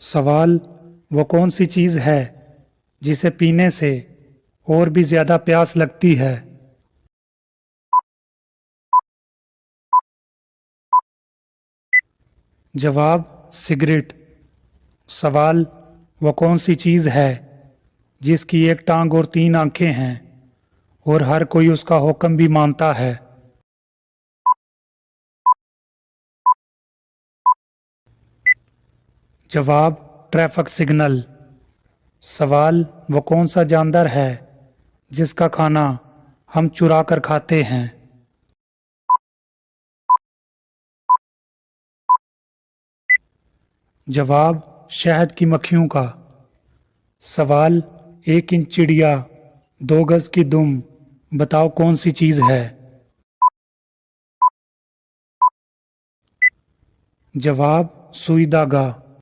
सवाल, वो कौन सी चीज है जिसे पीने से और भी ज्यादा प्यास लगती है? जवाब, सिगरेट। सवाल, वो कौन सी चीज है जिसकी एक टांग और तीन आंखें हैं और हर कोई उसका हुक्म भी मानता है? जवाब, ट्रैफिक सिग्नल। सवाल, वो कौन सा जानवर है जिसका खाना हम चुरा कर खाते हैं? जवाब, शहद की मक्खियों का। सवाल, 1 इंच चिड़िया, 2 गज की दुम, बताओ कौन सी चीज है? जवाब, सुई धागा।